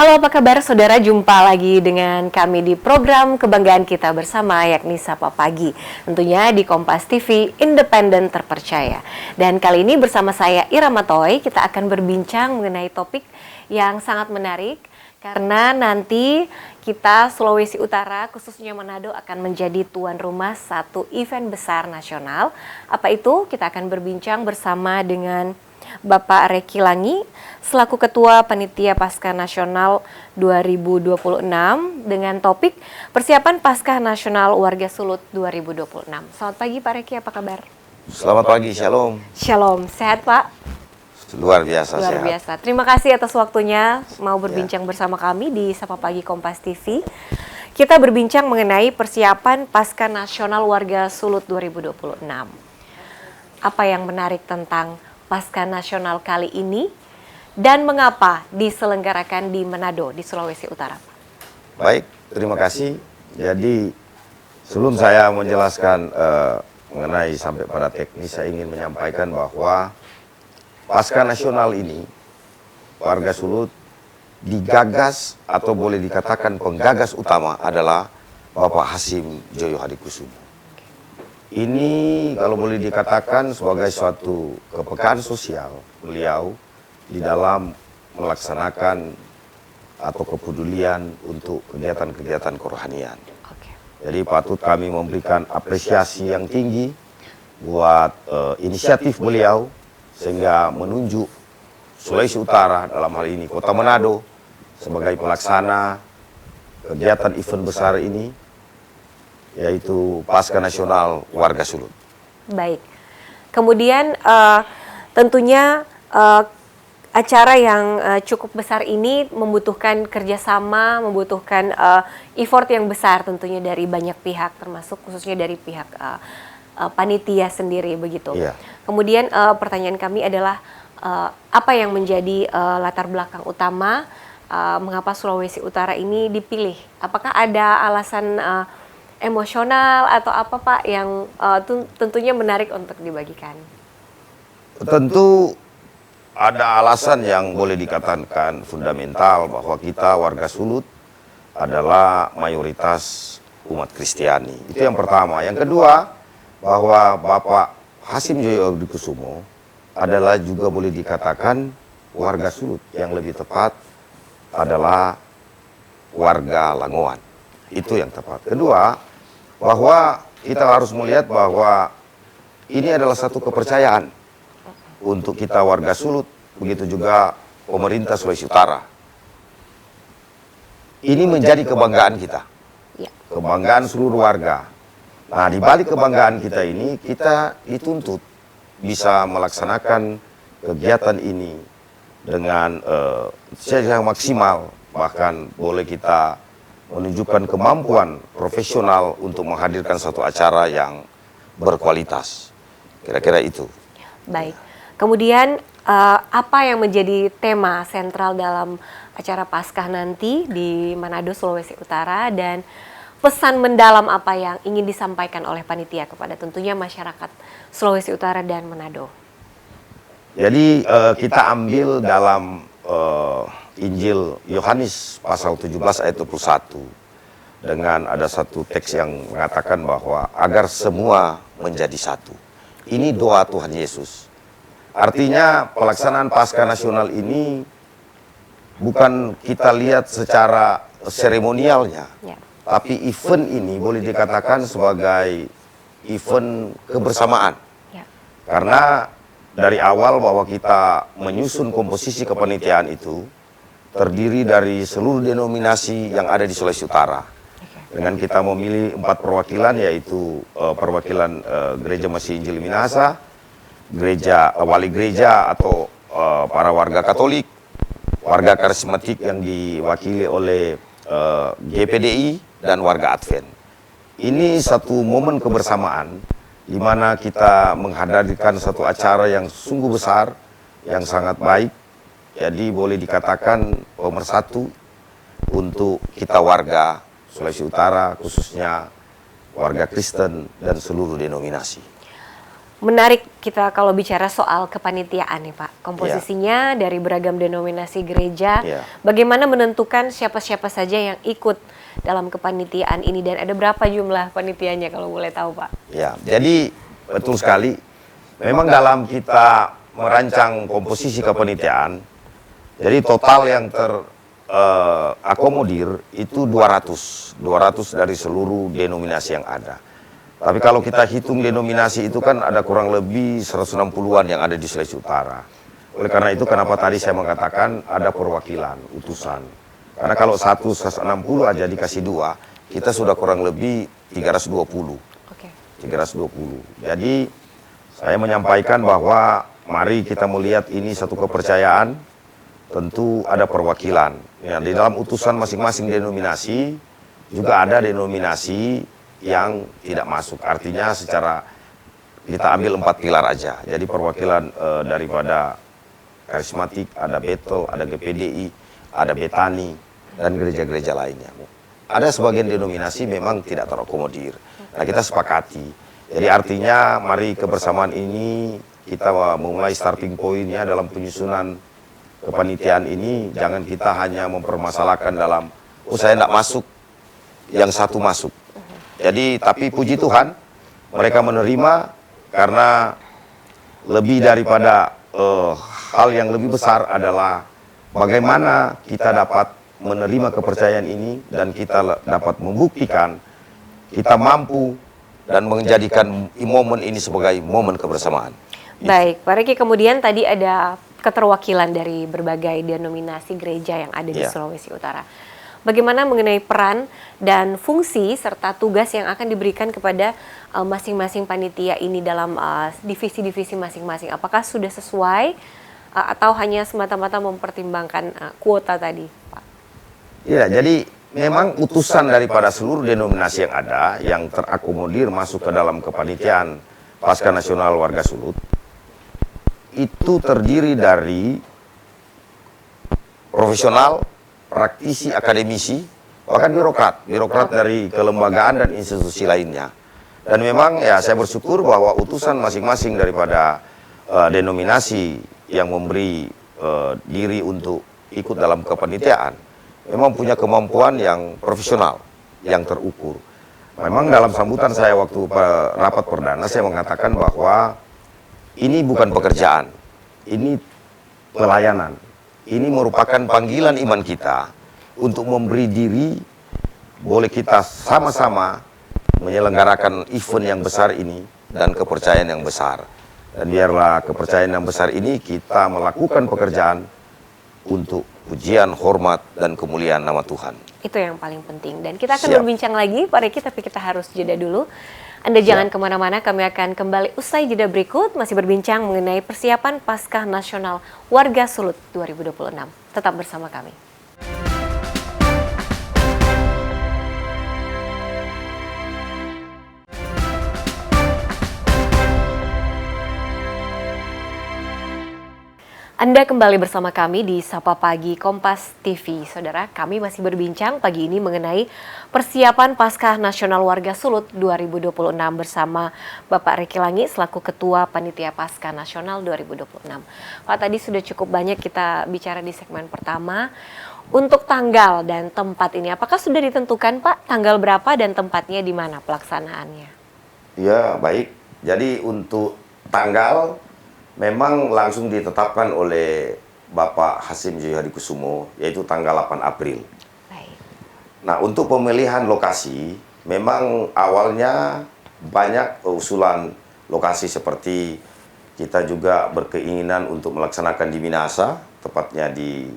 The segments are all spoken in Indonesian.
Halo, apa kabar saudara? Jumpa lagi dengan kami di program kebanggaan kita bersama, yakni Sapa Pagi. Tentunya di Kompas TV, independen terpercaya. Dan kali ini bersama saya Ira Matoy, kita akan berbincang mengenai topik yang sangat menarik. Karena nanti kita Sulawesi Utara, khususnya Manado, akan menjadi tuan rumah satu event besar nasional. Apa itu? Kita akan berbincang bersama dengan Bapak Reki Langi selaku Ketua Panitia Paskah Nasional 2026 dengan topik Persiapan Paskah Nasional Warga Sulut 2026. Selamat pagi Pak Reki, apa kabar? Selamat pagi, Shalom. Shalom, sehat Pak? Luar biasa Luar sehat. biasa. Terima kasih atas waktunya mau berbincang bersama kami di Sapa Pagi Kompas TV. Kita berbincang mengenai persiapan Paskah Nasional Warga Sulut 2026. Apa yang menarik tentang Paskah Nasional kali ini dan mengapa diselenggarakan di Manado, di Sulawesi Utara? Baik, terima kasih. Jadi sebelum saya menjelaskan mengenai sampai pada teknis, saya ingin menyampaikan bahwa Paskah Nasional ini warga Sulut digagas atau boleh dikatakan penggagas utama adalah Bapak Hasim Joyo Hadikusumo. Ini kalau boleh dikatakan sebagai suatu kepekaan sosial beliau di dalam melaksanakan atau kepedulian untuk kegiatan-kegiatan kerohanian. Jadi patut kami memberikan apresiasi yang tinggi buat inisiatif beliau sehingga menunjuk Sulawesi Utara dalam hal ini Kota Manado sebagai pelaksana kegiatan event besar ini, yaitu Paskah Nasional Warga Sulut. Baik. Kemudian tentunya acara yang cukup besar ini membutuhkan kerjasama, membutuhkan effort yang besar tentunya dari banyak pihak, termasuk khususnya dari pihak panitia sendiri begitu. Iya. Kemudian pertanyaan kami adalah apa yang menjadi latar belakang utama mengapa Sulawesi Utara ini dipilih? Apakah ada alasan emosional atau apa Pak yang tentunya menarik untuk dibagikan? Tentu ada alasan yang boleh dikatakan fundamental bahwa kita warga Sulut adalah mayoritas umat Kristiani. Itu yang pertama. Yang kedua, bahwa Bapak Hasim Joyo Hadikusumo adalah juga boleh dikatakan warga Sulut, yang lebih tepat adalah warga Langoan. Itu yang tepat. Kedua, bahwa kita harus melihat bahwa ini adalah satu kepercayaan untuk kita warga Sulut, begitu juga pemerintah Sulawesi Utara. Ini menjadi kebanggaan kita, kebanggaan seluruh warga. Nah, di balik kebanggaan kita ini, kita dituntut bisa melaksanakan kegiatan ini dengan secara maksimal, bahkan boleh kita menunjukkan kemampuan profesional untuk menghadirkan satu acara yang berkualitas. Kira-kira itu. Baik. Kemudian apa yang menjadi tema sentral dalam acara Paskah nanti di Manado, Sulawesi Utara, dan pesan mendalam apa yang ingin disampaikan oleh panitia kepada tentunya masyarakat Sulawesi Utara dan Manado? Jadi kita ambil dalam Injil Yohanes pasal 17 ayat 21 dengan ada satu teks yang mengatakan bahwa agar semua menjadi satu. Ini doa Tuhan Yesus. Artinya pelaksanaan Paskah Nasional ini bukan kita lihat secara seremonialnya, tapi event ini boleh dikatakan sebagai event kebersamaan. Karena dari awal bahwa kita menyusun komposisi kepanitiaan itu terdiri dari seluruh denominasi yang ada di Sulawesi Utara. Dengan kita memilih 4 perwakilan, yaitu perwakilan Gereja Masih Injil Minahasa, gereja wali gereja atau para warga Katolik, warga karismatik yang diwakili oleh GPDI, dan warga Advent. Ini satu momen kebersamaan di mana kita menghadirkan satu acara yang sungguh besar, yang sangat baik. Jadi boleh dikatakan pemersatu untuk kita warga Sulawesi Utara, khususnya warga Kristen dan seluruh denominasi. Menarik kita kalau bicara soal kepanitiaan nih Pak. Komposisinya dari beragam denominasi gereja. Ya. Bagaimana menentukan siapa-siapa saja yang ikut dalam kepanitiaan ini dan ada berapa jumlah panitianya kalau boleh tahu Pak? Ya, jadi betul sekali. Memang dalam kita merancang komposisi kepanitiaan, jadi total yang terakomodir itu 200 dari seluruh denominasi yang ada. Tapi kalau kita hitung denominasi itu kan ada kurang lebih 160-an yang ada di Sulawesi Utara. Oleh karena itu kenapa tadi saya mengatakan ada perwakilan, utusan. Karena kalau 160 aja dikasih 2, kita sudah kurang lebih 320. Oke. 320. Jadi saya menyampaikan bahwa mari kita melihat ini satu kepercayaan, tentu ada perwakilan. Ya, di dalam utusan masing-masing denominasi juga ada denominasi yang tidak masuk. Artinya secara kita ambil 4 pilar aja. Jadi perwakilan daripada karismatik, ada Betel, ada GPDI, ada Betani, dan gereja-gereja lainnya. Ada sebagian denominasi memang tidak terakomodir. Nah, kita sepakati. Jadi artinya mari kebersamaan ini kita memulai starting point-nya dalam penyusunan kepanitiaan ini. Jangan kita hanya mempermasalahkan dalam, oh saya tidak masuk, yang satu masuk. Jadi tapi puji Tuhan mereka menerima karena lebih daripada hal yang lebih besar adalah bagaimana kita dapat menerima kepercayaan ini dan kita dapat membuktikan kita mampu dan menjadikan momen ini sebagai momen kebersamaan. Baik, Pak Riki, kemudian tadi ada keterwakilan dari berbagai denominasi gereja yang ada di Sulawesi Utara. Bagaimana mengenai peran dan fungsi serta tugas yang akan diberikan kepada masing-masing panitia ini dalam divisi-divisi masing-masing? Apakah sudah sesuai atau hanya semata-mata mempertimbangkan kuota tadi, Pak? Ya, jadi memang utusan daripada seluruh denominasi yang ada yang terakomodir masuk ke dalam kepanitiaan Paskah Nasional Warga Sulut itu terdiri dari profesional, praktisi, akademisi, bahkan birokrat dari kelembagaan dan institusi lainnya. Dan memang ya saya bersyukur bahwa utusan masing-masing daripada denominasi yang memberi diri untuk ikut dalam kepanitiaan memang punya kemampuan yang profesional, yang terukur. Memang dalam sambutan saya waktu rapat perdana saya mengatakan bahwa ini bukan pekerjaan, ini pelayanan. Ini merupakan panggilan iman kita untuk memberi diri, boleh kita sama-sama menyelenggarakan event yang besar ini dan kepercayaan yang besar. Dan biarlah kepercayaan yang besar ini kita melakukan pekerjaan untuk pujian, hormat, dan kemuliaan nama Tuhan. Itu yang paling penting. Dan kita akan berbincang lagi, Pak Riki, tapi kita harus jeda dulu. Anda jangan kemana-mana, kami akan kembali usai jeda berikut, masih berbincang mengenai persiapan Paskah Nasional Warga Sulut 2026. Tetap bersama kami. Anda kembali bersama kami di Sapa Pagi Kompas TV. Saudara, kami masih berbincang pagi ini mengenai persiapan Paskah Nasional Warga Sulut 2026 bersama Bapak Riki Langi selaku Ketua Panitia Paskah Nasional 2026. Pak, tadi sudah cukup banyak kita bicara di segmen pertama. Untuk tanggal dan tempat ini, apakah sudah ditentukan Pak tanggal berapa dan tempatnya di mana pelaksanaannya? Ya, baik. Jadi untuk tanggal memang langsung ditetapkan oleh Bapak Hasim Joyo Hadikusumo, yaitu tanggal 8 April. Baik. Nah, untuk pemilihan lokasi, memang awalnya banyak usulan lokasi seperti kita juga berkeinginan untuk melaksanakan di Minahasa, tepatnya di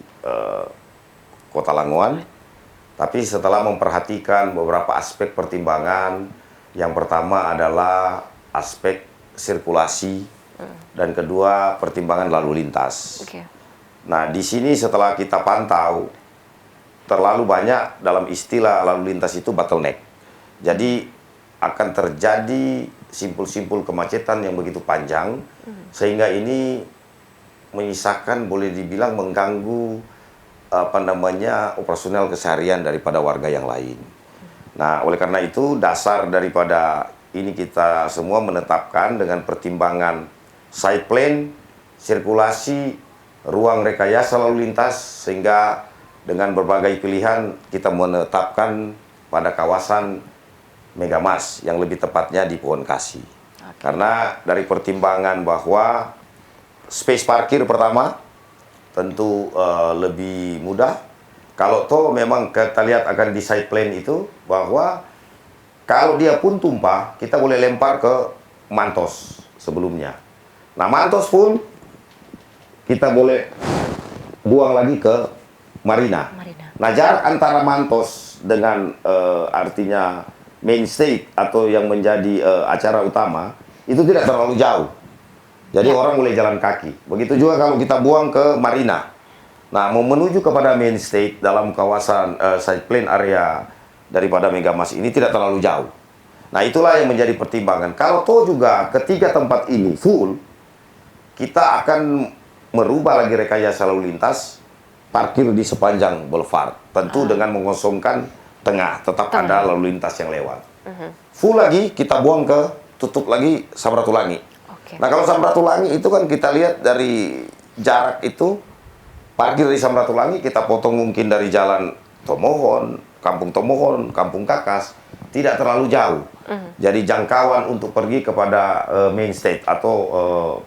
Kota Langoan. Tapi setelah memperhatikan beberapa aspek pertimbangan, yang pertama adalah aspek sirkulasi, dan kedua pertimbangan lalu lintas. Okay. Nah, di sini setelah kita pantau, terlalu banyak dalam istilah lalu lintas itu bottleneck. Jadi akan terjadi simpul-simpul kemacetan yang begitu panjang, sehingga ini menyisakan, boleh dibilang mengganggu operasional keseharian daripada warga yang lain. Nah, oleh karena itu dasar daripada ini kita semua menetapkan dengan pertimbangan side plan, sirkulasi, ruang rekayasa lalu lintas, sehingga dengan berbagai pilihan kita menetapkan pada kawasan Megamas yang lebih tepatnya di Pohon Kasih. Karena dari pertimbangan bahwa space parkir pertama tentu lebih mudah. Kalau toh memang kita lihat akan di side plan itu bahwa kalau dia pun tumpah, kita boleh lempar ke Mantos sebelumnya. Nah, Mantos pun kita boleh buang lagi ke Marina. Nah, jarak antara Mantos dengan artinya main stage atau yang menjadi acara utama itu tidak terlalu jauh. Jadi orang boleh jalan kaki. Begitu juga kalau kita buang ke Marina. Nah, mau menuju kepada main stage dalam kawasan side plan area daripada Megamas ini tidak terlalu jauh. Nah, itulah yang menjadi pertimbangan. Kalau toh juga ketiga tempat ini full, kita akan merubah lagi rekayasa lalu lintas, parkir di sepanjang boulevard. Tentu dengan mengosongkan tengah, tetap ada lalu lintas yang lewat. Full lagi, kita buang tutup lagi Samratulangi. Nah, kalau Samratulangi itu kan kita lihat dari jarak itu, parkir di Samratulangi kita potong mungkin dari jalan Tomohon, Kampung Tomohon, Kampung Kakas, tidak terlalu jauh. Jadi jangkauan untuk pergi kepada main stage atau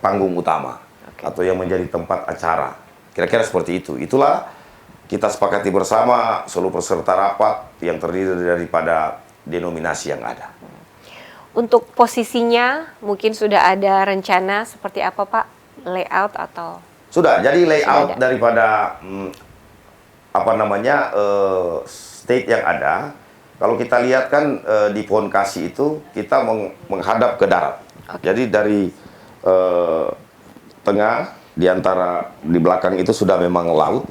panggung utama, atau yang menjadi tempat acara. Kira-kira seperti itu. Itulah kita sepakati bersama seluruh peserta rapat yang terdiri daripada denominasi yang ada. Untuk posisinya mungkin sudah ada rencana seperti apa, Pak? Layout atau? Sudah, jadi layout daripada state yang ada. Kalau kita lihat kan di Pohon Kasih itu kita menghadap ke darat. Jadi dari tengah di belakang itu sudah memang laut.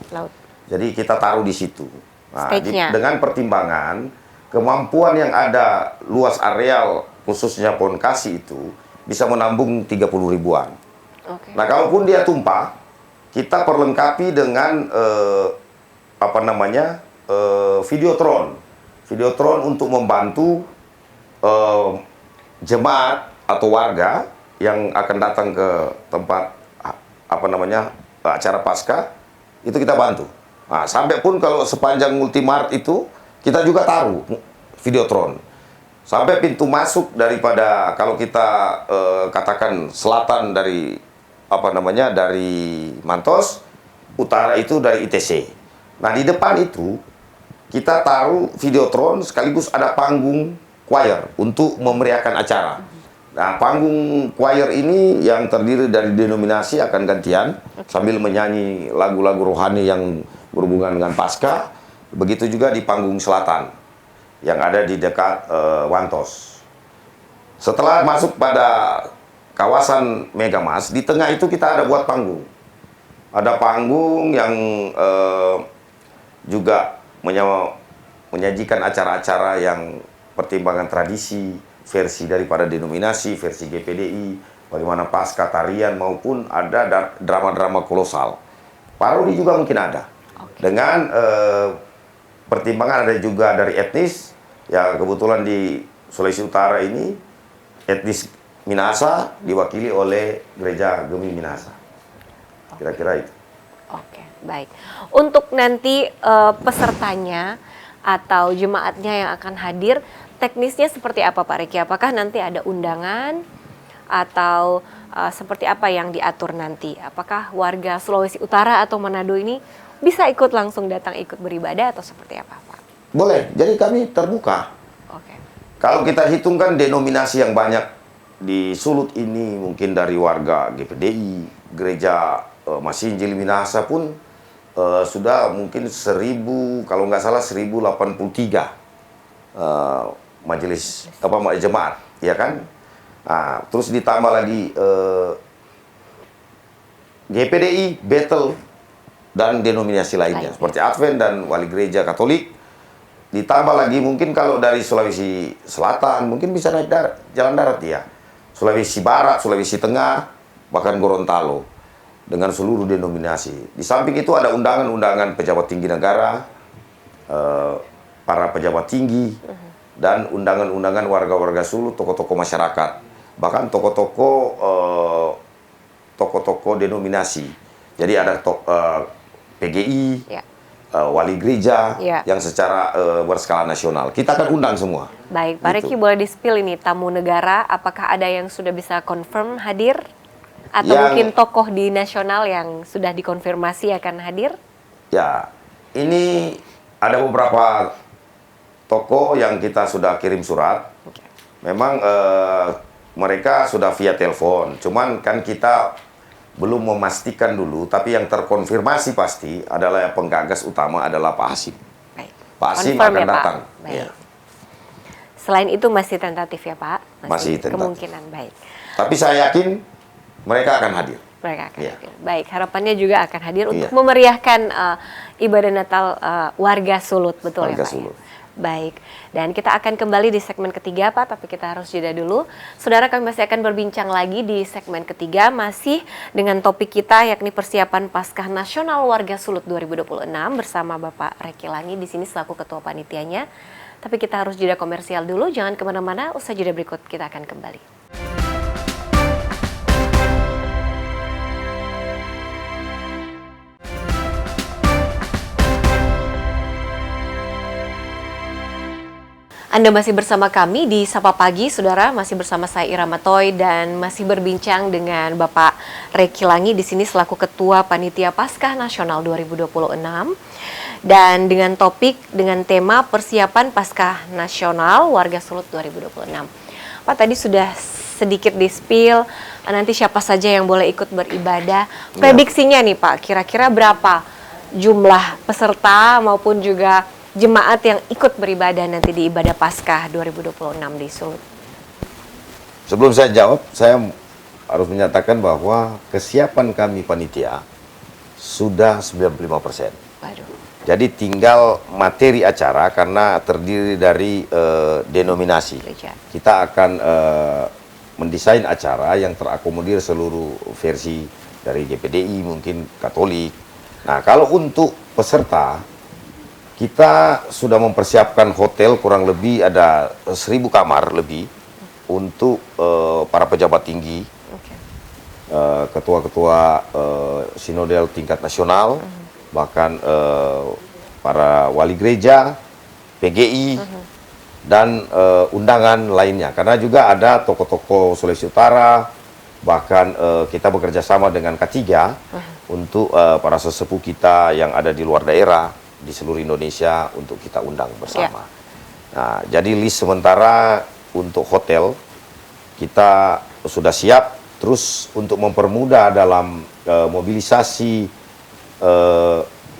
Jadi kita taruh di situ. Nah, dengan pertimbangan kemampuan yang ada luas areal khususnya Pohon Kasih itu bisa menampung 30 ribuan. Nah, kalaupun dia tumpah, kita perlengkapi dengan videotron untuk membantu jemaat atau warga yang akan datang ke tempat acara pasca, itu kita bantu. Nah, sampai pun kalau sepanjang Multimart itu kita juga taruh videotron. Sampai pintu masuk daripada kalau kita katakan selatan dari dari Mantos, utara itu dari ITC. Nah, di depan itu kita taruh videotron sekaligus ada panggung choir untuk memeriahkan acara. Nah, panggung choir ini yang terdiri dari denominasi akan gantian sambil menyanyi lagu-lagu rohani yang berhubungan dengan Paskah. Begitu juga di panggung selatan yang ada di dekat Wantos. Setelah masuk pada kawasan Megamas, di tengah itu kita ada buat panggung. Ada panggung yang juga menyajikan acara-acara yang pertimbangan tradisi, versi daripada denominasi, versi GPDI, bagaimana pasca tarian maupun ada drama-drama kolosal. Parodi juga mungkin ada. Dengan pertimbangan ada juga dari etnis, ya kebetulan di Sulawesi Utara ini etnis Minahasa diwakili oleh Gereja Gemi Minahasa. Kira-kira itu. Oke, baik. Untuk nanti pesertanya atau jemaatnya yang akan hadir, teknisnya seperti apa Pak Riki? Apakah nanti ada undangan atau seperti apa yang diatur nanti? Apakah warga Sulawesi Utara atau Manado ini bisa ikut langsung datang ikut beribadah atau seperti apa Pak? Boleh, jadi kami terbuka. Kalau kita hitungkan denominasi yang banyak di Sulut ini, mungkin dari warga GPDI, Gereja Masinjil Minahasa pun sudah mungkin 1000, kalau nggak salah 1083 majelis jemaat, ya kan? Nah, terus ditambah lagi GPDI, Bethel, dan denominasi lainnya seperti Advent dan Wali Gereja Katolik. Ditambah lagi mungkin kalau dari Sulawesi Selatan mungkin bisa naik jalan darat ya. Sulawesi Barat, Sulawesi Tengah, bahkan Gorontalo dengan seluruh denominasi. Di samping itu ada undangan-undangan pejabat tinggi negara, para pejabat tinggi, dan undangan-undangan warga-warga Sulut, tokoh-tokoh masyarakat, bahkan tokoh-tokoh denominasi. Jadi ada PGI, Ya. wali gereja Ya. yang secara berskala nasional. Kita akan undang semua. Baik, Pak Reki boleh di-spill ini tamu negara, apakah ada yang sudah bisa confirm hadir? Atau mungkin tokoh di nasional yang sudah dikonfirmasi akan hadir? Ya, ini ada beberapa tokoh yang kita sudah kirim surat. Memang mereka sudah via telepon, cuman kan kita belum memastikan dulu, tapi yang terkonfirmasi pasti adalah penggagas utama adalah Pak Hasim. Baik. Pak Hasim Confirm akan ya, Pak? datang. Baik. Ya. Selain itu masih tentatif ya Pak? Masih tentatif. Kemungkinan, baik. Tapi saya yakin mereka akan hadir. Mereka akan Iya. hadir. Baik, harapannya juga akan hadir untuk Iya. memeriahkan ibadah Natal warga Sulut, betul Warga ya Pak? Ya? Sulut. Baik, dan kita akan kembali di segmen ketiga Pak, tapi kita harus jeda dulu. Saudara, kami masih akan berbincang lagi di segmen ketiga, masih dengan topik kita yakni persiapan Paskah Nasional Warga Sulut 2026 bersama Bapak Reki Langi di sini selaku Ketua Panitianya. Tapi kita harus jeda komersial dulu, jangan kemana-mana, usai jeda berikut kita akan kembali. Anda masih bersama kami di Sapa Pagi, Saudara, masih bersama saya Irama Toy dan masih berbincang dengan Bapak Reki Langi di sini selaku Ketua Panitia Paskah Nasional 2026 dan dengan tema persiapan Paskah Nasional Warga Sulut 2026. Pak, tadi sudah sedikit di-spill nanti siapa saja yang boleh ikut beribadah. Prediksinya nih Pak, kira-kira berapa jumlah peserta maupun juga jemaat yang ikut beribadah nanti di ibadah Paskah 2026 di Sulut? Sebelum saya jawab, saya harus menyatakan bahwa kesiapan kami panitia sudah 95%. Waduh. Jadi tinggal materi acara karena terdiri dari denominasi. Gereja. Kita akan mendesain acara yang terakomodir seluruh versi dari GPDI, mungkin Katolik. Nah, kalau untuk peserta, kita sudah mempersiapkan hotel kurang lebih ada 1.000 kamar lebih untuk para pejabat tinggi, ketua-ketua sinodal tingkat nasional, bahkan para wali gereja, PGI, dan undangan lainnya. Karena juga ada tokoh-tokoh Sulawesi Utara, bahkan kita bekerja sama dengan K3 untuk para sesepuh kita yang ada di luar daerah, di seluruh Indonesia untuk kita undang bersama. Nah, jadi list sementara untuk hotel kita sudah siap. Terus untuk mempermudah dalam mobilisasi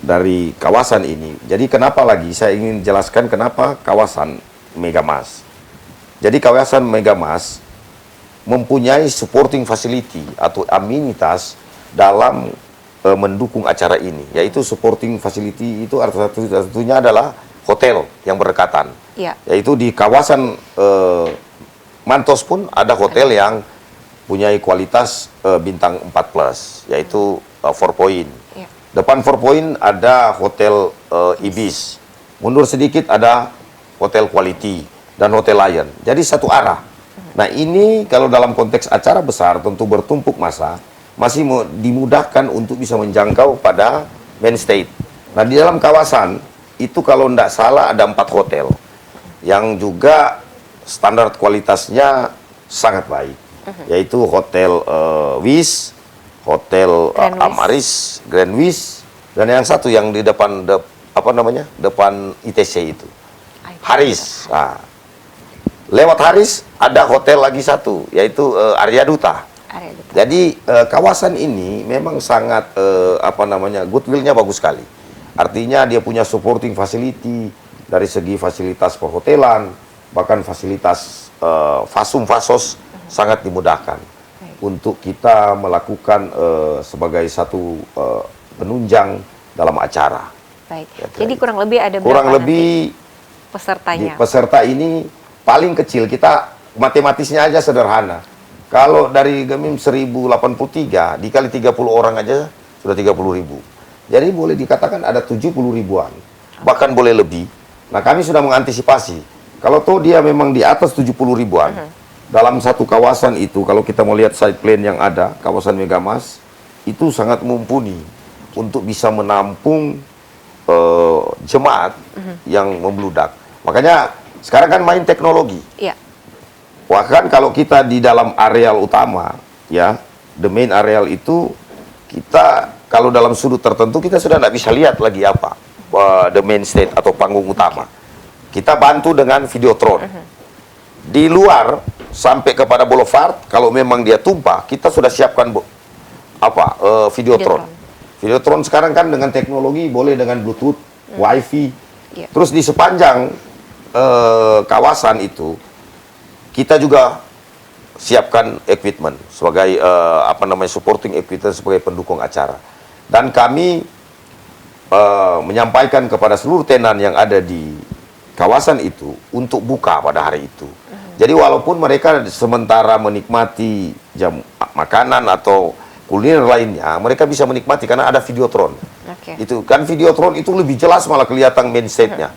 dari kawasan ini. Jadi kenapa lagi saya ingin jelaskan kenapa kawasan Megamas. Jadi kawasan Megamas mempunyai supporting facility atau amenitas dalam mendukung acara ini, yaitu supporting facility itu satunya adalah hotel yang berdekatan, yaitu di kawasan Mantos pun ada hotel yang punya kualitas bintang 4+, yaitu 4 Point. Depan 4 Point ada hotel Ibis, mundur sedikit ada hotel Quality dan hotel Lion, jadi satu arah. Nah, ini kalau dalam konteks acara besar tentu bertumpuk massa, masih dimudahkan untuk bisa menjangkau pada main state. Nah, di dalam kawasan itu kalau tidak salah ada 4 hotel yang juga standar kualitasnya sangat baik, yaitu hotel Wis, hotel Amaris, Grand Wis, dan yang satu yang di depan depan ITC itu Haris. Nah, lewat Haris ada hotel lagi satu yaitu Arya Duta. Jadi kawasan ini memang sangat goodwill-nya bagus sekali. Artinya dia punya supporting facility dari segi fasilitas perhotelan, bahkan fasilitas fasos sangat dimudahkan untuk kita melakukan sebagai satu penunjang dalam acara. Baik. Jadi kurang lebih ada berapa kurang lebih pesertanya? Peserta ini paling kecil, kita matematisnya aja sederhana. Kalau dari Gemim 1083 dikali 30 orang aja sudah 30.000. Jadi boleh dikatakan ada 70 ribuan, bahkan boleh lebih. Nah, kami sudah mengantisipasi Kalau toh dia memang di atas 70 ribuan, dalam satu kawasan itu, kalau kita mau lihat side plan yang ada, kawasan Megamas, itu sangat mumpuni untuk bisa menampung jemaat yang membludak. Makanya sekarang kan main teknologi. Iya. Bahkan kalau kita di dalam areal utama, ya, the main areal itu, kita kalau dalam sudut tertentu kita sudah tidak bisa lihat lagi apa the main stage atau panggung utama. Kita bantu dengan videotron. Di luar sampai kepada boulevard, kalau memang dia tumpah, kita sudah siapkan videotron. Videotron sekarang kan dengan teknologi boleh dengan Bluetooth, Wi-Fi. Iya. Terus di sepanjang kawasan itu kita juga siapkan equipment sebagai supporting equipment sebagai pendukung acara. Dan kami menyampaikan kepada seluruh tenan yang ada di kawasan itu untuk buka pada hari itu. Jadi walaupun mereka sementara menikmati jam makanan atau kuliner lainnya, mereka bisa menikmati karena ada videotron. Itu kan videotron itu lebih jelas malah kelihatan main stage-nya.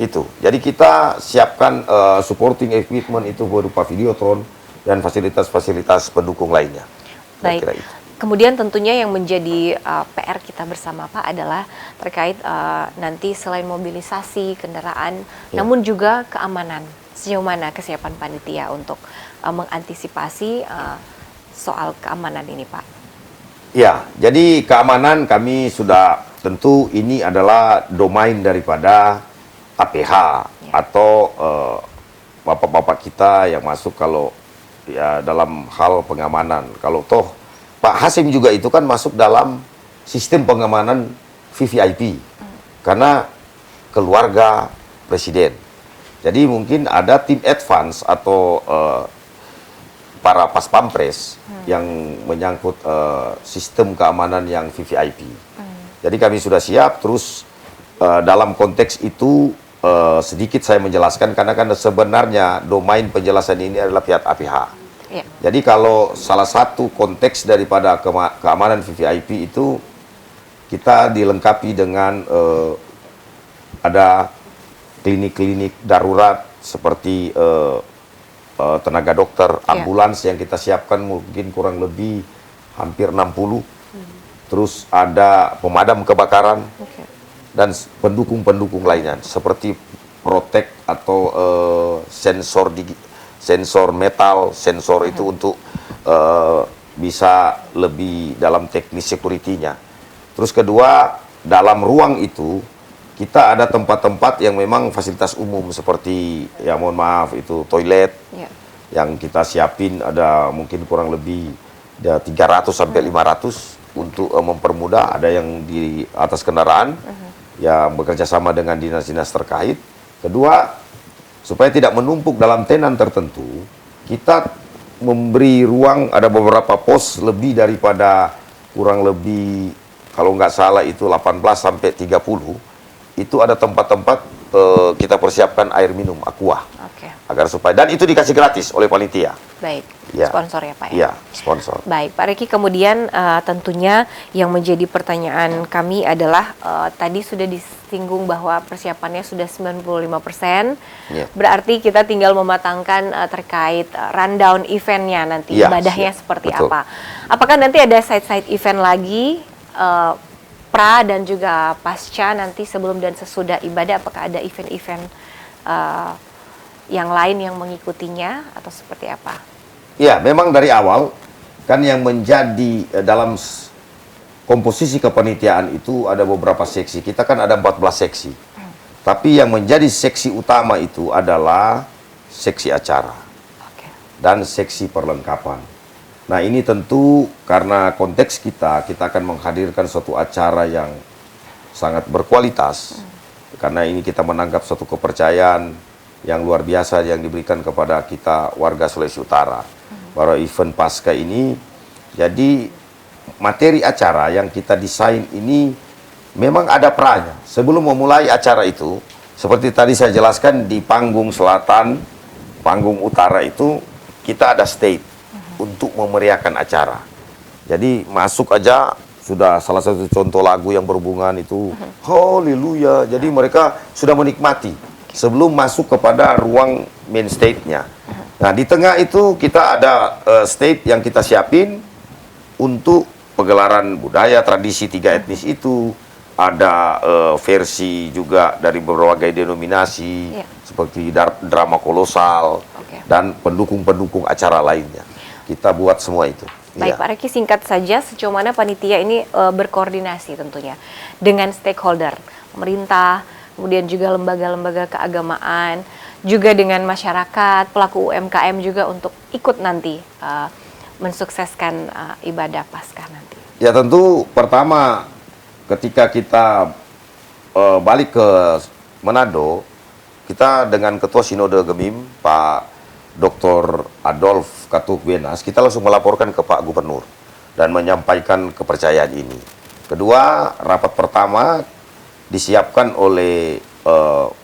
Itu. Jadi kita siapkan supporting equipment itu berupa videotron dan fasilitas-fasilitas pendukung lainnya. Baik. Kemudian tentunya yang menjadi PR kita bersama Pak adalah terkait nanti selain mobilisasi kendaraan, namun juga keamanan. Sejauh mana kesiapan panitia untuk mengantisipasi soal keamanan ini, Pak? Ya, jadi keamanan kami sudah tentu ini adalah domain daripada APH atau bapak-bapak kita yang masuk kalau ya dalam hal pengamanan. Kalau toh Pak Hasim juga itu kan masuk dalam sistem pengamanan VVIP karena keluarga presiden. Jadi mungkin ada tim advance atau para pas pampres yang menyangkut sistem keamanan yang VVIP. Jadi kami sudah siap. Terus dalam konteks itu sedikit saya menjelaskan karena kan sebenarnya domain penjelasan ini adalah pihak APH. Jadi kalau salah satu konteks daripada keamanan VVIP itu kita dilengkapi dengan ada klinik-klinik darurat seperti tenaga dokter, ambulans yang kita siapkan mungkin kurang lebih hampir 60. Terus ada pemadam kebakaran dan pendukung-pendukung lainnya seperti protek atau sensor metal, sensor itu untuk bisa lebih dalam teknis security-nya. Terus kedua, dalam ruang itu kita ada tempat-tempat yang memang fasilitas umum seperti ya mohon maaf itu toilet yang kita siapin ada mungkin kurang lebih 300 sampai 500 untuk mempermudah. Ada yang di atas kendaraan yang bekerja sama dengan dinas-dinas terkait. Kedua, supaya tidak menumpuk dalam tenan tertentu, kita memberi ruang, ada beberapa pos lebih daripada kurang lebih, kalau nggak salah itu 18 sampai 30, itu ada tempat-tempat kita persiapkan air minum, aqua. Agar supaya, dan itu dikasih gratis oleh panitia. Baik, ya. Sponsor ya Pak ya? Iya, sponsor. Baik, Pak Reki, kemudian tentunya yang menjadi pertanyaan kami adalah tadi sudah disinggung bahwa persiapannya sudah 95%, berarti kita tinggal mematangkan terkait rundown eventnya nanti, ibadahnya seperti apa. Apakah nanti ada side-side event lagi, pra dan juga pasca nanti sebelum dan sesudah ibadah, apakah ada event-event yang lain yang mengikutinya atau seperti apa? Ya, memang dari awal kan yang menjadi dalam komposisi kepanitiaan itu ada beberapa seksi. Kita kan ada 14 seksi. Tapi yang menjadi seksi utama itu adalah seksi acara dan seksi perlengkapan. Nah, ini tentu karena konteks kita akan menghadirkan suatu acara yang sangat berkualitas. Karena ini kita menanggap suatu kepercayaan yang luar biasa yang diberikan kepada kita warga Sulawesi Utara. Bahwa event Pasca ini, jadi materi acara yang kita desain ini memang ada pranya. Sebelum memulai acara itu, seperti tadi saya jelaskan di panggung selatan, panggung utara itu, kita ada stage untuk memeriahkan acara. Jadi masuk aja, sudah salah satu contoh lagu yang berhubungan itu, haleluya. Jadi mereka sudah menikmati. sebelum masuk kepada ruang main stage-nya. Nah, di tengah itu kita ada stage yang kita siapin untuk pegelaran budaya tradisi 3 etnis itu. Ada versi juga dari berbagai denominasi seperti drama kolosal dan pendukung-pendukung acara lainnya. Kita buat semua itu. Baik, Pak Reki, singkat saja, sejauh mana panitia ini berkoordinasi tentunya dengan stakeholder, pemerintah, kemudian juga lembaga-lembaga keagamaan, juga dengan masyarakat, pelaku UMKM juga untuk ikut nanti mensukseskan ibadah Paskah nanti. Ya tentu pertama ketika kita balik ke Manado, kita dengan Ketua Sinode Gemim, Pak Dr. Adolf Katuk-Wenas, kita langsung melaporkan ke Pak Gubernur dan menyampaikan kepercayaan ini. Kedua, rapat pertama disiapkan oleh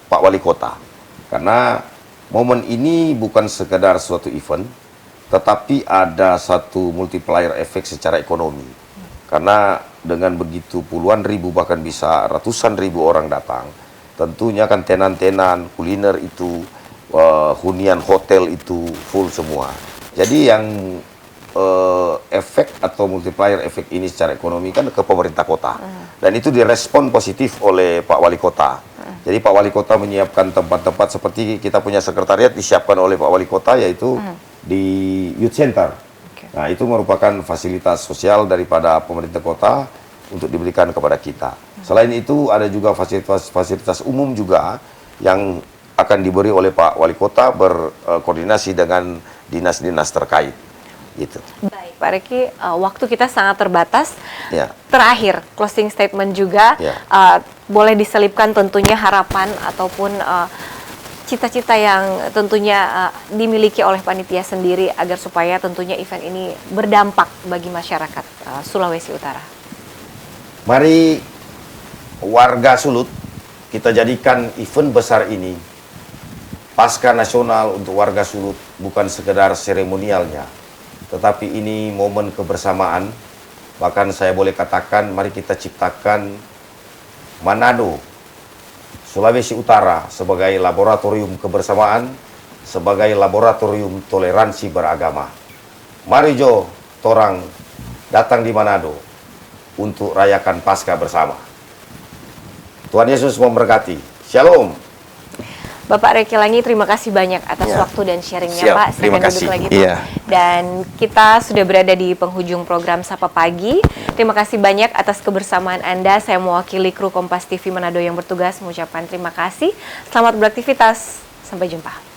Pak Wali Kota, karena momen ini bukan sekedar suatu event, tetapi ada satu multiplier efek secara ekonomi. Karena dengan begitu puluhan ribu bahkan bisa ratusan ribu orang datang, tentunya kan tenan-tenan, kuliner itu, hunian hotel itu full semua. Jadi yang efek atau multiplier efek ini secara ekonomi kan ke pemerintah kota. Dan itu direspon positif oleh Pak Wali Kota. Jadi Pak Wali Kota menyiapkan tempat-tempat seperti kita punya sekretariat disiapkan oleh Pak Wali Kota, yaitu di Youth Center. Nah, itu merupakan fasilitas sosial daripada pemerintah kota untuk diberikan kepada kita. Selain itu ada juga fasilitas umum juga yang akan diberi oleh Pak Wali Kota berkoordinasi dengan dinas-dinas terkait. Gitu. Baik, Pak Reki, waktu kita sangat terbatas. Ya. Terakhir, closing statement juga, boleh diselipkan tentunya harapan ataupun cita-cita yang tentunya dimiliki oleh panitia sendiri agar supaya tentunya event ini berdampak bagi masyarakat Sulawesi Utara. Mari warga Sulut kita jadikan event besar ini Paskah Nasional untuk warga Sulut bukan sekedar seremonialnya, tetapi ini momen kebersamaan. Bahkan saya boleh katakan mari kita ciptakan Manado, Sulawesi Utara sebagai laboratorium kebersamaan, sebagai laboratorium toleransi beragama. Mari Jo, torang datang di Manado untuk rayakan Paskah bersama. Tuhan Yesus memberkati. Shalom. Bapak Reki Langi, terima kasih banyak atas waktu dan sharingnya. Siap, Pak. terima Silakan kasih. duduk lagi, Pak. Dan kita sudah berada di penghujung program Sapa Pagi. Terima kasih banyak atas kebersamaan Anda. Saya mewakili kru Kompas TV Manado yang bertugas mengucapkan terima kasih. Selamat beraktivitas. Sampai jumpa.